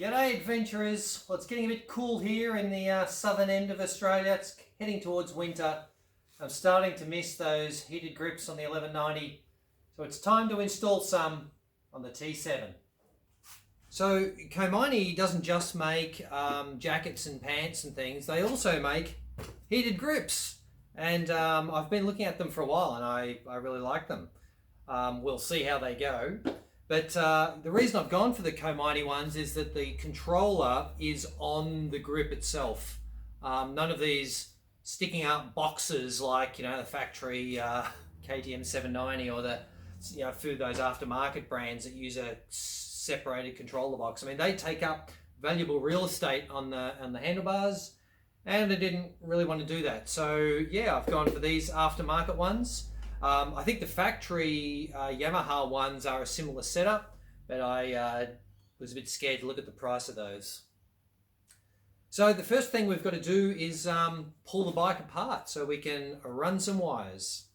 G'day adventurers. Well, it's getting a bit cool here in the southern end of Australia. It's heading towards winter. I'm starting to miss those heated grips on the 1190. So it's time to install some on the T7. So Komine doesn't just make jackets and pants and things. They also make heated grips. And I've been looking at them for a while and I really like them. We'll see how they go. But the reason I've gone for the Komine ones is that the controller is on the grip itself. None of these sticking out boxes like, the factory KTM 790 or the, through those aftermarket brands that use a separated controller box. I mean, they take up valuable real estate on the handlebars, and I didn't really want to do that. So yeah, I've gone for these aftermarket ones. I think the factory Yamaha ones are a similar setup, but I was a bit scared to look at the price of those. So the first thing we've got to do is pull the bike apart so we can run some wires.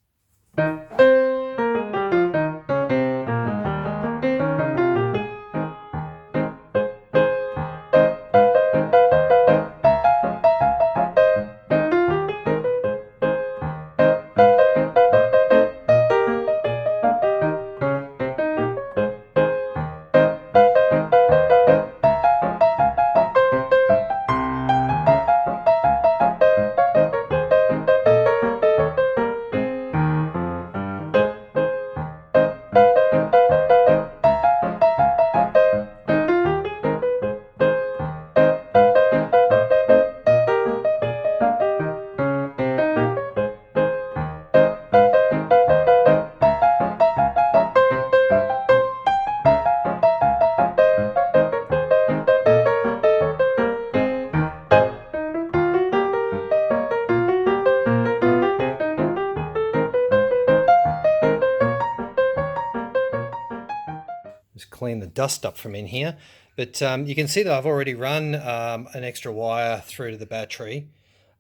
Just clean the dust up from in here, but you can see that I've already run an extra wire through to the battery,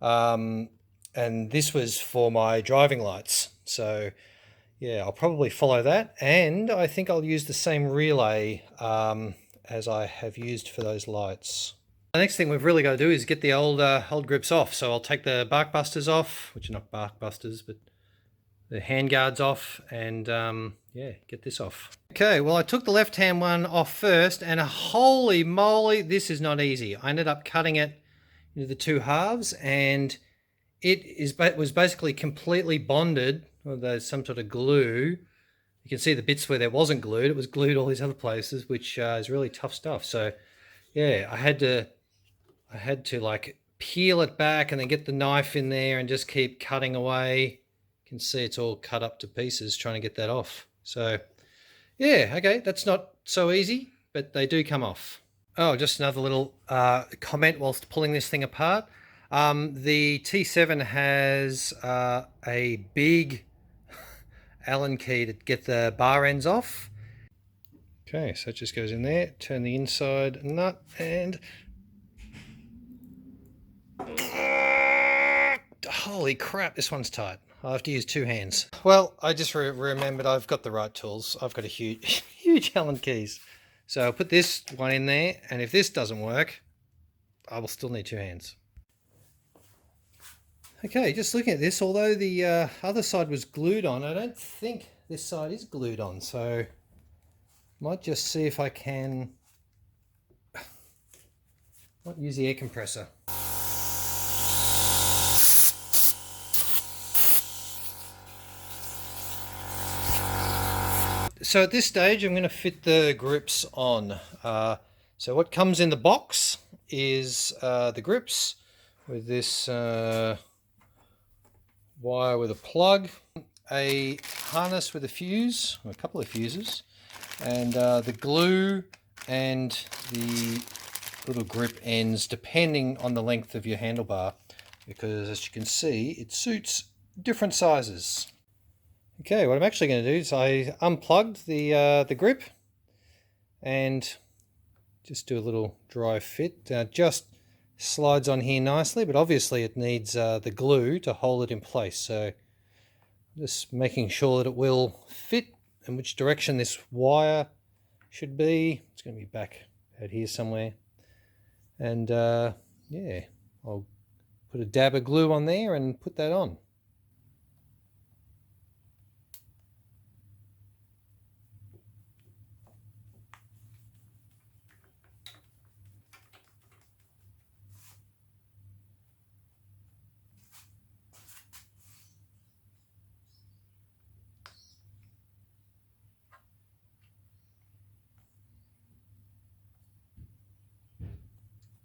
and this was for my driving lights. So yeah, I'll probably follow that, and I think I'll use the same relay as I have used for those lights. The next thing we've really got to do is get the old grips off. So I'll take the bark busters off, which are not bark busters, but the hand guards off, and yeah, get this off. Okay, well, I took the left hand one off first, and holy moly, this is not easy. I ended up cutting it into the two halves, and it was basically completely bonded. Well, there's some sort of glue. You can see the bits where there wasn't glued. It was glued all these other places, which is really tough stuff. So yeah, I had to like peel it back and then get the knife in there and just keep cutting away. You can see it's all cut up to pieces trying to get that off. So yeah, okay, that's not so easy, but they do come off. Oh, just another little comment whilst pulling this thing apart. The T7 has a big Allen key to get the bar ends off. Okay, so it just goes in there, turn the inside nut, and holy crap, this one's tight. I'll have to use two hands. Well, I just remembered I've got the right tools. I've got a huge Allen keys. So I'll put this one in there, and if this doesn't work, I will still need two hands. Okay, just looking at this, although the other side was glued on, I don't think this side is glued on, so might just see if I can use the air compressor. So at this stage, I'm going to fit the grips on. So what comes in the box is the grips with this wire with a plug, a harness with a fuse, or a couple of fuses, and the glue and the little grip ends depending on the length of your handlebar, because as you can see, it suits different sizes. Okay, what I'm actually going to do is I unplugged the grip and just do a little dry fit. Just slides on here nicely, but obviously it needs the glue to hold it in place. So just making sure that it will fit and which direction this wire should be. It's going to be back out here somewhere. And yeah, I'll put a dab of glue on there and put that on.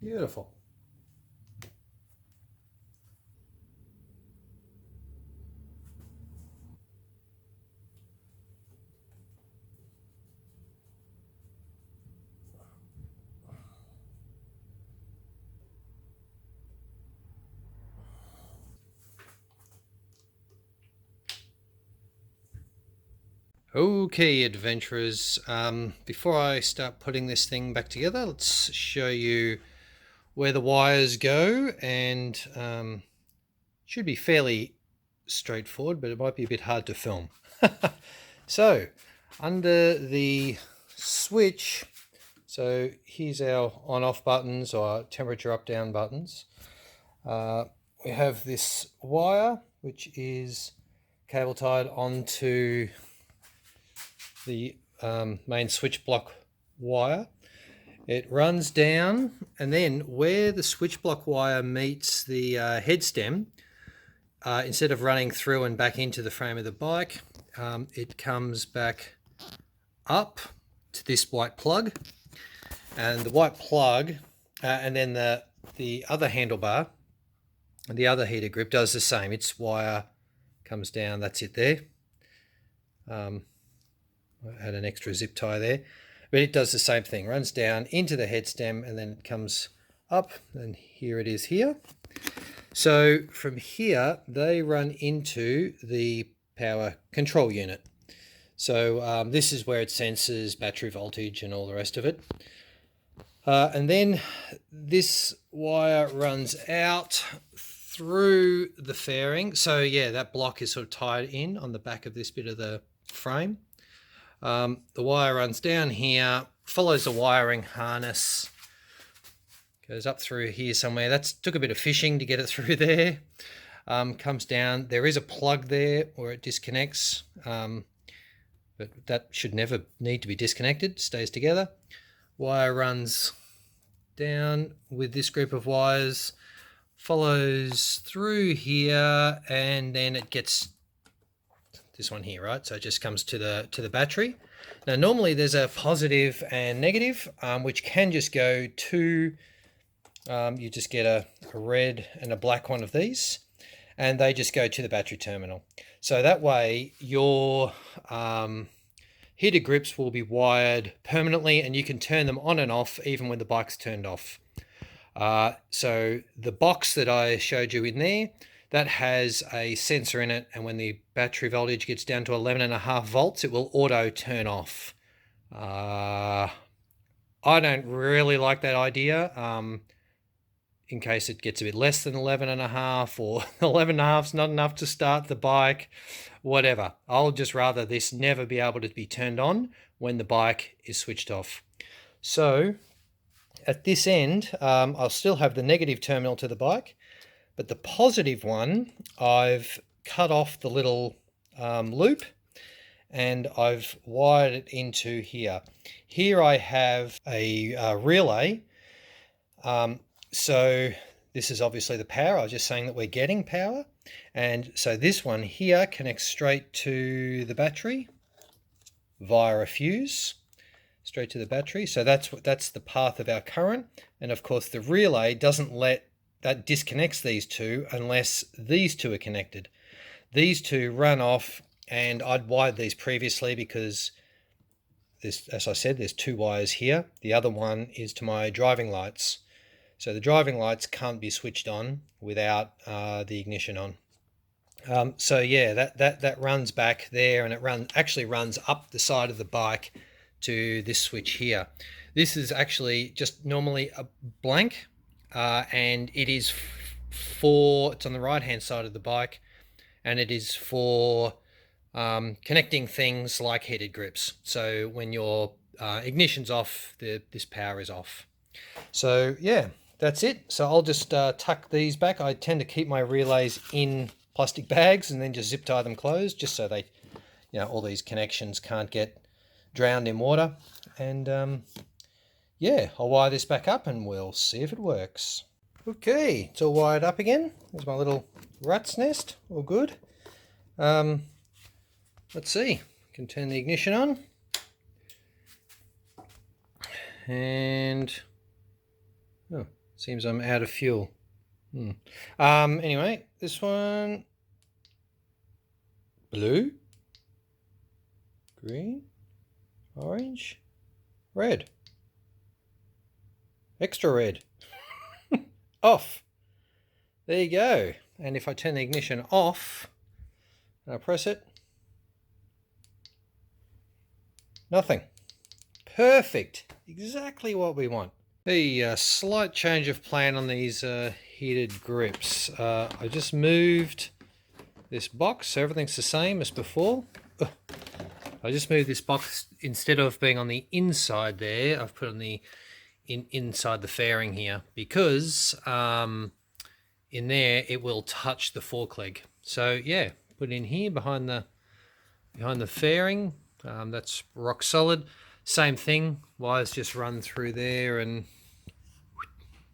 Beautiful. Okay, adventurers, before I start putting this thing back together, let's show you where the wires go, and should be fairly straightforward, but it might be a bit hard to film. So, under the switch, so here's our on-off buttons or temperature up-down buttons. We have this wire, which is cable tied onto the main switch block wire. It runs down, and then where the switch block wire meets the head stem, instead of running through and back into the frame of the bike, it comes back up to this white plug, and the white plug, and then the other handlebar and the other heater grip does the same. Its wire comes down, that's it there. I had an extra zip tie there, but it does the same thing, runs down into the head stem and then it comes up, and here it is here. So from here they run into the power control unit. So this is where it senses battery voltage and all the rest of it. And then this wire runs out through the fairing. So yeah, that block is sort of tied in on the back of this bit of the frame. The wire runs down here, follows the wiring harness, goes up through here somewhere. That took a bit of fishing to get it through there. Comes down. There is a plug there where it disconnects, but that should never need to be disconnected. Stays together. Wire runs down with this group of wires, follows through here, and then it gets this one here, right? So it just comes to the battery. Now normally there's a positive and negative, which can just go to, you just get a red and a black one of these, and they just go to the battery terminal. So that way your heater grips will be wired permanently, and you can turn them on and off even when the bike's turned off. So the box that I showed you in there, that has a sensor in it, and when the battery voltage gets down to 11.5 volts, it will auto turn off. I don't really like that idea. In case it gets a bit less than 11.5, or 11.5 is not enough to start the bike, whatever. I'll just rather this never be able to be turned on when the bike is switched off. So at this end, I'll still have the negative terminal to the bike, but the positive one, I've cut off the little loop, and I've wired it into here. Here I have a relay. So this is obviously the power. I was just saying that we're getting power. And so this one here connects straight to the battery via a fuse, straight to the battery. So that's the path of our current. And of course the relay that disconnects these two unless these two are connected. These two run off, and I'd wired these previously because this, as I said, there's two wires here. The other one is to my driving lights. So the driving lights can't be switched on without the ignition on. So yeah, that runs back there, and it actually runs up the side of the bike to this switch here. This is actually just normally a blank, and it is it's on the right hand side of the bike, and it is for connecting things like heated grips. So when your ignition's off, this power is off. So yeah, that's it. So I'll just tuck these back. I tend to keep my relays in plastic bags and then just zip tie them closed, just so they, all these connections can't get drowned in water. And yeah, I'll wire this back up and we'll see if it works. Okay, it's all wired up again. There's my little rat's nest, all good. Let's see, can turn the ignition on. And, oh, seems I'm out of fuel. Anyway, this one, blue, green, orange, red, extra red, off. There you go. And if I turn the ignition off, and I press it, nothing. Perfect. Exactly what we want. A slight change of plan on these heated grips. I just moved this box, so everything's the same as before. I just moved this box, instead of being on the inside there, I've put on the inside the fairing here, because in there it will touch the fork leg. So yeah, put it in here behind the fairing. That's rock solid. Same thing, wires just run through there and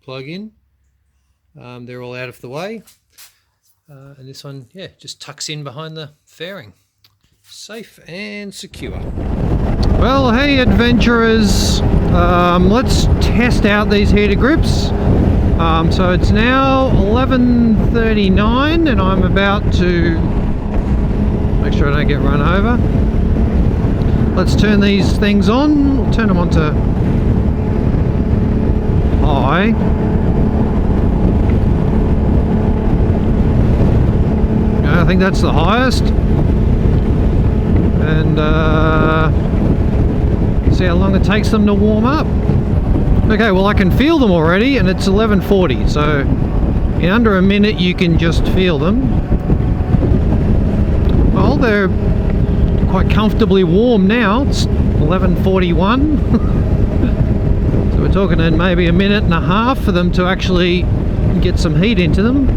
plug in. They're all out of the way. And this one, yeah, just tucks in behind the fairing. Safe and secure. Well, hey adventurers, let's test out these heated grips. So it's now 11:39 and I'm about to make sure I don't get run over. Let's turn these things on. We'll turn them on to high. I think that's the highest. And see how long it takes them to warm up. Okay, well I can feel them already and it's 11:40, so in under a minute you can just feel them. Well, they're quite comfortably warm now. It's 11:41. So we're talking in maybe a minute and a half for them to actually get some heat into them.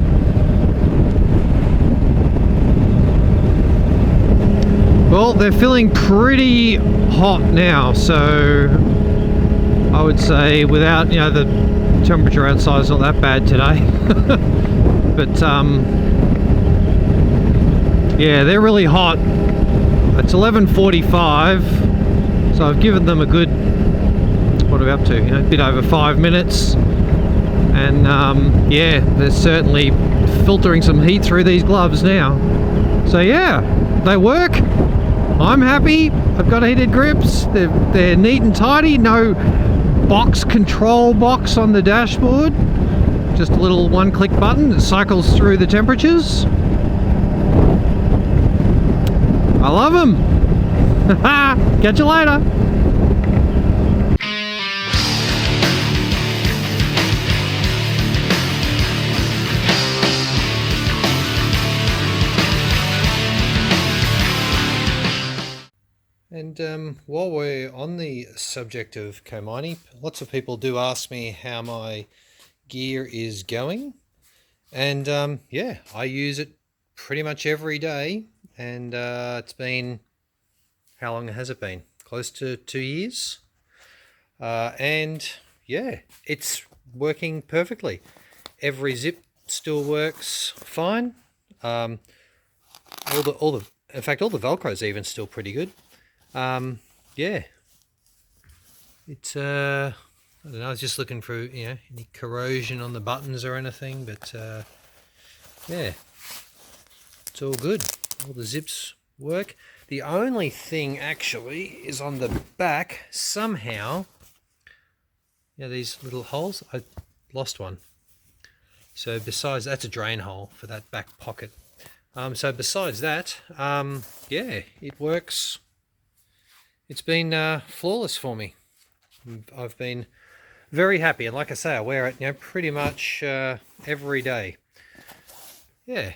Well, they're feeling pretty hot now, so I would say without, the temperature outside is not that bad today. But yeah, they're really hot. It's 11:45, so I've given them a good, what are we up to, a bit over 5 minutes, and yeah, they're certainly filtering some heat through these gloves now. So yeah, they work. I'm happy. I've got heated grips. They're neat and tidy. No control box on the dashboard. Just a little one-click button that cycles through the temperatures. I love them. Catch you later. And while we're on the subject of Komani, lots of people do ask me how my gear is going. And yeah, I use it pretty much every day. And it's been, how long has it been? Close to 2 years. And yeah, it's working perfectly. Every zip still works fine. In fact, all the Velcro's even still pretty good. Yeah, it's I don't know, I was just looking for any corrosion on the buttons or anything, but yeah, it's all good. All the zips work. The only thing actually is on the back. Somehow, these little holes, I lost one. So besides, that's a drain hole for that back pocket. So besides that, yeah, it works. It's been flawless for me. I've been very happy, and like I say, I wear it pretty much every day. Yeah,